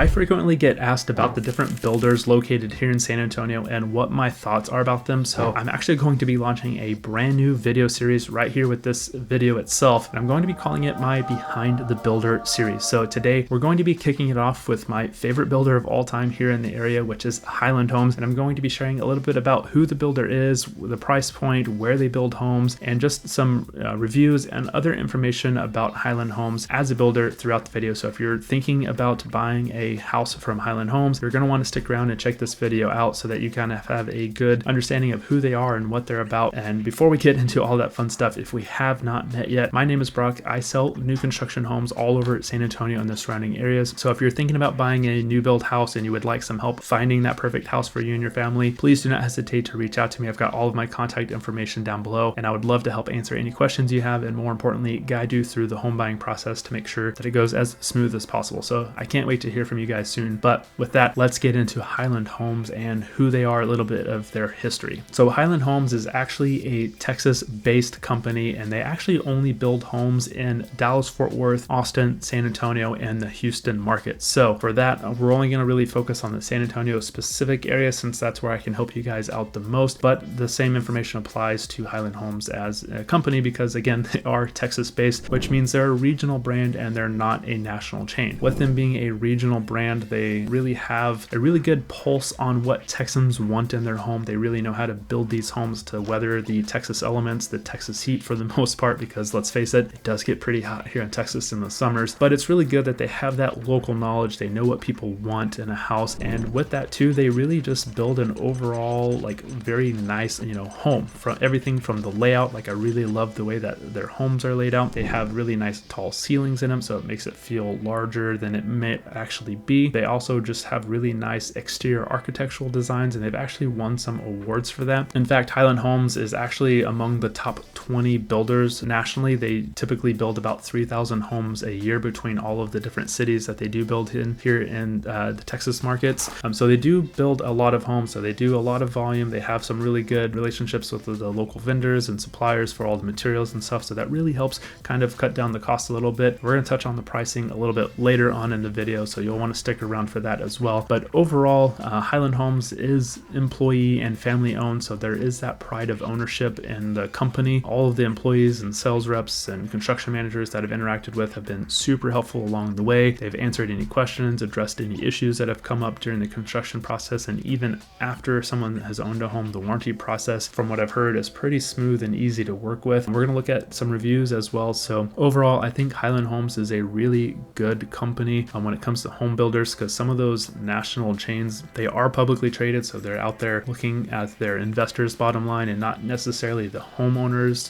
I frequently get asked about the different builders located here in San Antonio and what my thoughts are about them. So I'm actually going to be launching a brand new video series right here with this video itself. And I'm going to be calling it my Behind the Builder series. So today we're going to be kicking it off with my favorite builder of all time here in the area, which is Highland Homes. And I'm going to be sharing a little bit about who the builder is, the price point, where they build homes, and just some reviews and other information about Highland Homes as a builder throughout the video. So if you're thinking about buying a house from Highland Homes, you're going to want to stick around and check this video out so that you kind of have a good understanding of who they are and what they're about. And before we get into all that fun stuff, if we have not met yet, my name is Brock. I sell new construction homes all over San Antonio and the surrounding areas. So if you're thinking about buying a new build house and you would like some help finding that perfect house for you and your family, please do not hesitate to reach out to me. I've got all of my contact information down below, and I would love to help answer any questions you have, and more importantly, guide you through the home buying process to make sure that it goes as smooth as possible. So I can't wait to hear from you guys soon. But with that, let's get into Highland Homes and who they are, a little bit of their history. So Highland Homes is actually a Texas-based company, and they actually only build homes in Dallas, Fort Worth, Austin, San Antonio, and the Houston market. So for that, we're only going to really focus on the San Antonio specific area, since that's where I can help you guys out the most. But the same information applies to Highland Homes as a company, because again, they are Texas-based, which means they're a regional brand and they're not a national chain. With them being a regional brand, they really have a really good pulse on what Texans want in their home. They really know how to build these homes to weather the Texas elements, the Texas heat for the most part, because let's face it, it does get pretty hot here in Texas in the summers. But it's really good that they have that local knowledge. They know what people want in a house, and with that too, they really just build an overall very nice home. From everything from the layout, I really love the way that their homes are laid out. They have really nice tall ceilings in them, so it makes it feel larger than it may actually be. They also just have really nice exterior architectural designs, and they've actually won some awards for that. In fact, Highland Homes is actually among the top 20 builders nationally. They typically build about 3,000 homes a year between all of the different cities that they do build in here in the Texas markets. So they do build a lot of homes, so they do a lot of volume. They have some really good relationships with the local vendors and suppliers for all the materials and stuff, so that really helps kind of cut down the cost a little bit. We're going to touch on the pricing a little bit later on in the video, so you'll want to stick around for that as well. But overall, Highland Homes is employee and family owned, so there is that pride of ownership in the company. All of the employees and sales reps and construction managers that I've interacted with have been super helpful along the way. They've answered any questions, addressed any issues that have come up during the construction process, and even after someone has owned a home, the warranty process, from what I've heard, is pretty smooth and easy to work with. We're going to look at some reviews as well. So overall, I think Highland Homes is a really good company when it comes to home builders, because some of those national chains, they are publicly traded, so they're out there looking at their investors' bottom line and not necessarily the homeowners,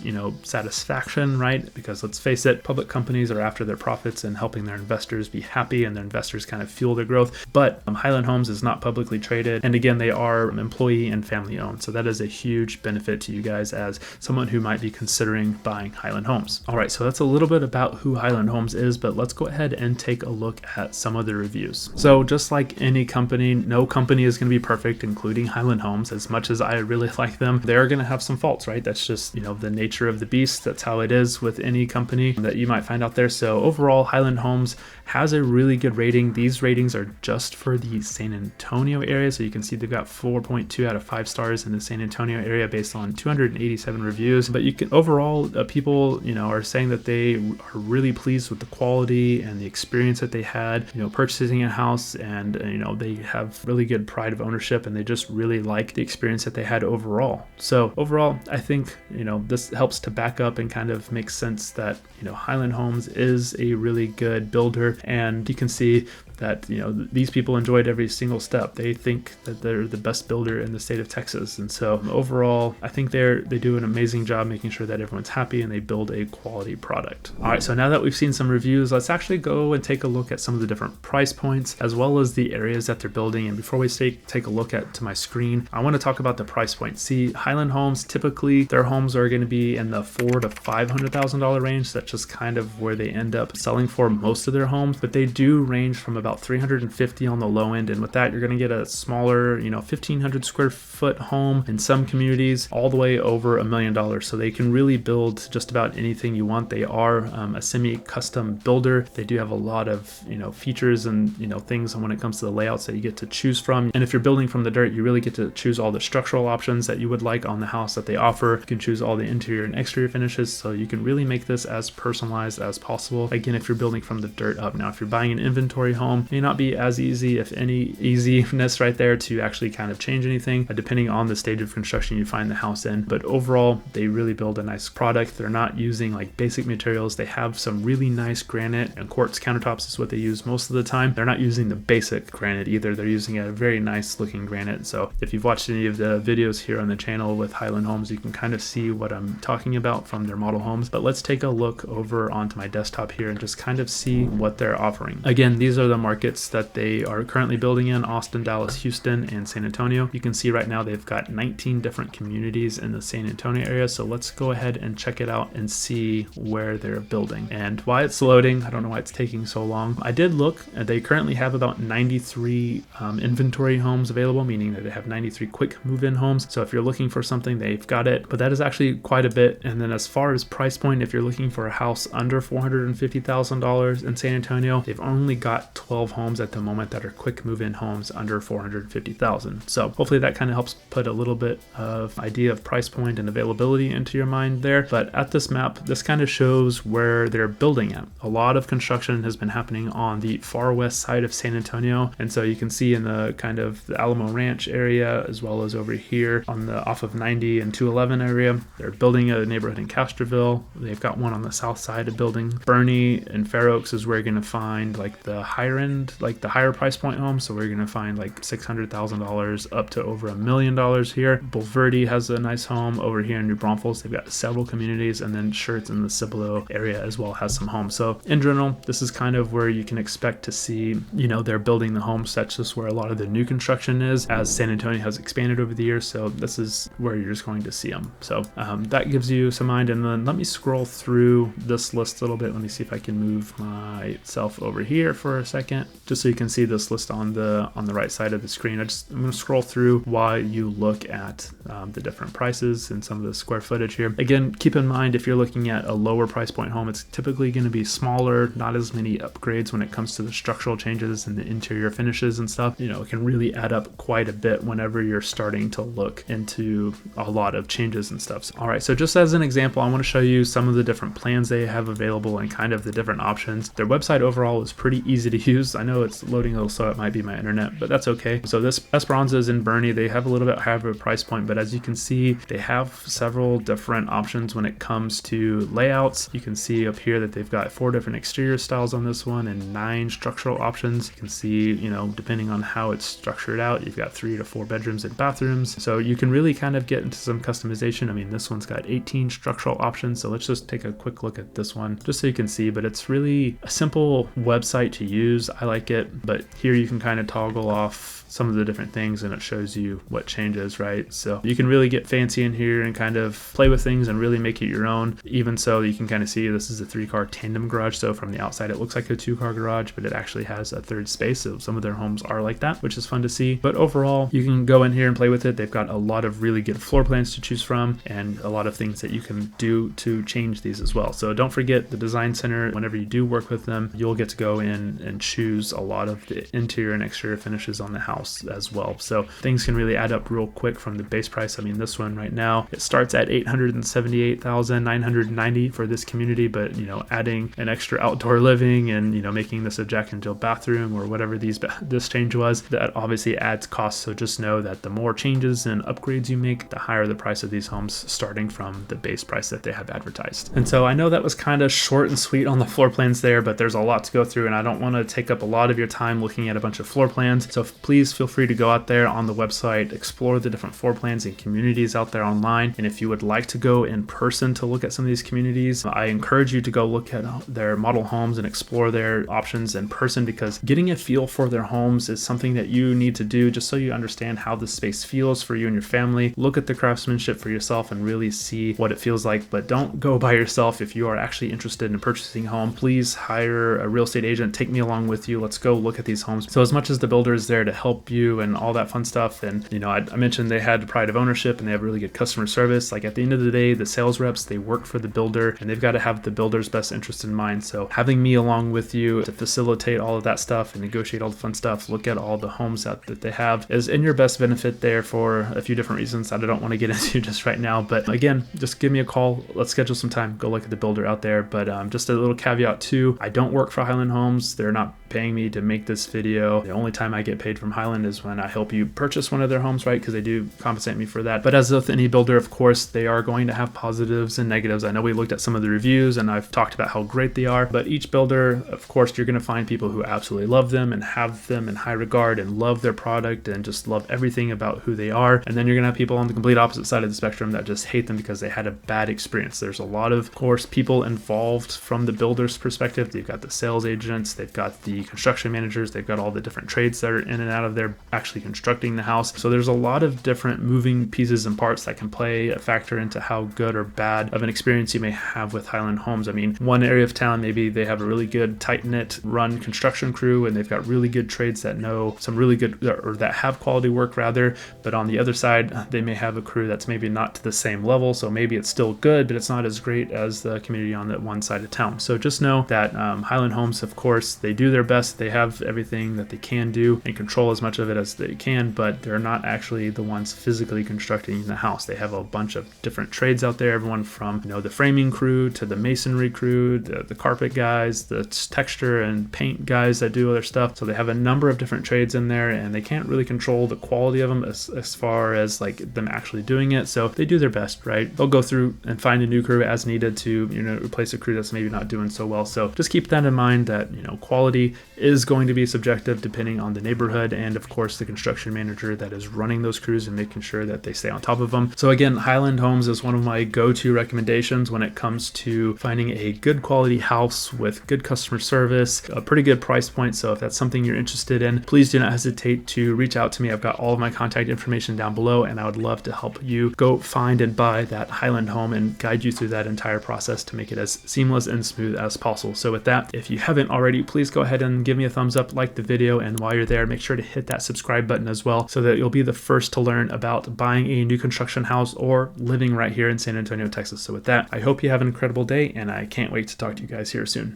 satisfaction, right? Because let's face it, public companies are after their profits and helping their investors be happy, and their investors kind of fuel their growth. But Highland Homes is not publicly traded, and again, they are employee and family owned, so that is a huge benefit to you guys as someone who might be considering buying Highland Homes. All right, so that's a little bit about who Highland Homes is, but let's go ahead and take a look at some of the reviews. So just like any company, no company is going to be perfect, including Highland Homes. As much as I really like them, they're going to have some faults, right? That's just, the nature of the beast. That's how it is with any company that you might find out there. So overall, Highland Homes has a really good rating. These ratings are just for the San Antonio area. So you can see they've got 4.2 out of 5 stars in the San Antonio area based on 287 reviews. But you can overall, people, are saying that they are really pleased with the quality and the experience that they had, purchasing a house, and, they have really good pride of ownership, and they just really like the experience that they had overall. So overall, I think, this helps to back up and kind of make sense that, Highland Homes is a really good builder, and you can see that these people enjoyed every single step. They think that they're the best builder in the state of Texas, and so overall I think they do an amazing job making sure that everyone's happy and they build a quality product. All right, so now that we've seen some reviews, let's actually go and take a look at some of the different price points as well as the areas that they're building. And before we take a look at to my screen, I want to talk about the price point. See, Highland Homes, typically their homes are going to be in the $400,000 to $500,000 range. That's just kind of where they end up selling for most of their homes, but they do range from about 350 on the low end. And with that, you're going to get a smaller, 1,500 square foot home in some communities, all the way over $1 million. So they can really build just about anything you want. They are a semi-custom builder. They do have a lot of, features and, things when it comes to the layouts that you get to choose from. And if you're building from the dirt, you really get to choose all the structural options that you would like on the house that they offer. You can choose all the interior and exterior finishes, so you can really make this as personalized as possible. Again, if you're building from the dirt up. Now, if you're buying an inventory home, it may not be as easy, if any easiness right there, to actually kind of change anything, depending on the stage of construction you find the house in. But overall, they really build a nice product. They're not using like basic materials. They have some really nice granite and quartz countertops is what they use most of the time. They're not using the basic granite either. They're using a very nice looking granite. So if you've watched any of the videos here on the channel with Highland Homes, you can kind of see what I'm talking about from their model homes. But let's take a look over onto my desktop here and just kind of see what they're offering. Again, these are the markets that they are currently building in: Austin, Dallas, Houston, and San Antonio. You can see right now they've got 19 different communities in the San Antonio area. So let's go ahead and check it out and see where they're building and why it's loading. I don't know why it's taking so long. I did look, they currently have about 93 inventory homes available, meaning that they have 93 quick move-in homes. So if you're looking for something, they've got it, but that is actually quite a bit. And then as far as price point, if you're looking for a house under $450,000 in San Antonio, they've only got 12 homes at the moment that are quick move-in homes under $450,000. So hopefully that kind of helps put a little bit of idea of price point and availability into your mind there. But at this map, this kind of shows where they're building at. A lot of construction has been happening on the far west side of San Antonio. And so you can see in the kind of the Alamo Ranch area, as well as over here on the off of 90 and 211 area, they're building a neighborhood in Castroville. They've got one on the south side of building. Bernie and Fair Oaks is where you're going to find like the higher end, like the higher price point homes. So we're going to find like $600,000 up to over $1 million here. Bulverde has a nice home over here in New Braunfels. They've got several communities, and then Schertz in the Cibolo area as well has some homes. So in general, this is kind of where you can expect to see, they're building the homes. That's just where a lot of the new construction is, as San Antonio has expanded over the years. So this is where you're just going to see them. So that gives you some mind. And then let me scroll through this list a little bit. Let me see if I can move myself over here for a second, just so you can see this list on the right side of the screen. I'm going to scroll through while you look at the different prices and some of the square footage here. Again, keep in mind, if you're looking at a lower price point home, it's typically going to be smaller, not as many upgrades when it comes to the structural changes and the interior finishes and stuff. It can really add up quite a bit whenever you're starting to look into a lot of changes and stuff. All right, so just as an example, I want to show you some of the different plans they have available and kind of the different options. Their website overall is pretty easy to use. I know it's loading a little slow. It might be my internet, but that's okay. So this Esperanza is in Bernie. They have a little bit higher of a price point, but as you can see, they have several different options when it comes to layouts. You can see up here that they've got 4 different exterior styles on this one and 9 structural options. You can see, depending on how it's structured out, you've got 3 to 4 bedrooms and bathrooms. So you can really kind of get into some customization. I mean, this one's got 18 structural options. So let's just take a quick look at this one just so you can see, but it's really a simple website to use. I like it, but here you can kind of toggle off some of the different things and it shows you what changes, right? So you can really get fancy in here and kind of play with things and really make it your own. Even so, you can kind of see this is a 3-car tandem garage. So from the outside, it looks like a 2-car garage, but it actually has a third space. So some of their homes are like that, which is fun to see. But overall, you can go in here and play with it. They've got a lot of really good floor plans to choose from and a lot of things that you can do to change these as well. So don't forget the design center. Whenever you do work with them, you'll get to go in and choose a lot of the interior and exterior finishes on the house as well. So things can really add up real quick from the base price. I mean, this one right now, it starts at $878,990 for this community, but adding an extra outdoor living and making this a Jack and Jill bathroom or whatever this change was, that obviously adds cost. So just know that the more changes and upgrades you make, the higher the price of these homes, starting from the base price that they have advertised. And so I know that was kind of short and sweet on the floor plans there, but there's a lot to go through and I don't want to take up a lot of your time looking at a bunch of floor plans. So please feel free to go out there on the website, explore the different floor plans and communities out there online. And if you would like to go in person to look at some of these communities, I encourage you to go look at their model homes and explore their options in person, because getting a feel for their homes is something that you need to do just so you understand how the space feels for you and your family. Look at the craftsmanship for yourself and really see what it feels like, but don't go by yourself. If you are actually interested in purchasing a home, please hire a real estate agent. Take me along with you. Let's go look at these homes. So as much as the builder is there to help you and all that fun stuff, and I mentioned they had pride of ownership and they have really good customer service. Like at the end of the day, the sales reps, they work for the builder and they've got to have the builder's best interest in mind. So having me along with you to facilitate all of that stuff and negotiate all the fun stuff, look at all the homes that they have, is in your best benefit there for a few different reasons that I don't want to get into just right now. But again, just give me a call. Let's schedule some time. Go look at the builder out there. But just a little caveat too, I don't work for Highland Homes. They're not paying me to make this video. The only time I get paid from Highland is when I help you purchase one of their homes, right? Because they do compensate me for that. But as with any builder, of course, they are going to have positives and negatives. I know we looked at some of the reviews and I've talked about how great they are, but each builder, of course, you're going to find people who absolutely love them and have them in high regard and love their product and just love everything about who they are. And then you're going to have people on the complete opposite side of the spectrum that just hate them because they had a bad experience. There's a lot of course, people involved from the builder's perspective. They've got the sales agents, they've got the construction managers, they've got all the different trades that are in and out of there actually constructing the house. So there's a lot of different moving pieces and parts that can play a factor into how good or bad of an experience you may have with Highland Homes. I mean, one area of town, maybe they have a really good tight-knit run construction crew and they've got really good trades that know some really good, or that have quality work rather, but on the other side, they may have a crew that's maybe not to the same level. So maybe it's still good, but it's not as great as the community on that one side of town. So just know that Highland Homes, of course, they do their best. They have everything that they can do and control as much of it as they can, but they're not actually the ones physically constructing the house. They have a bunch of different trades out there, everyone from the framing crew to the masonry crew, the carpet guys, the texture and paint guys that do other stuff. So they have a number of different trades in there and they can't really control the quality of them as far as like them actually doing it. So they do their best, right? They'll go through and find a new crew as needed to replace a crew that's maybe not doing so well. So just keep that in mind that quality is going to be subjective depending on the neighborhood and of course the construction manager that is running those crews and making sure that they stay on top of them. So again, Highland Homes is one of my go-to recommendations when it comes to finding a good quality house with good customer service, a pretty good price point. So if that's something you're interested in, please do not hesitate to reach out to me. I've got all of my contact information down below and I would love to help you go find and buy that Highland home and guide you through that entire process to make it as seamless and smooth as possible. So with that, if you haven't already, please go ahead and give me a thumbs up, like the video, and while you're there, make sure to hit that subscribe button as well so that you'll be the first to learn about buying a new construction house or living right here in San Antonio, Texas. So with that, I hope you have an incredible day and I can't wait to talk to you guys here soon.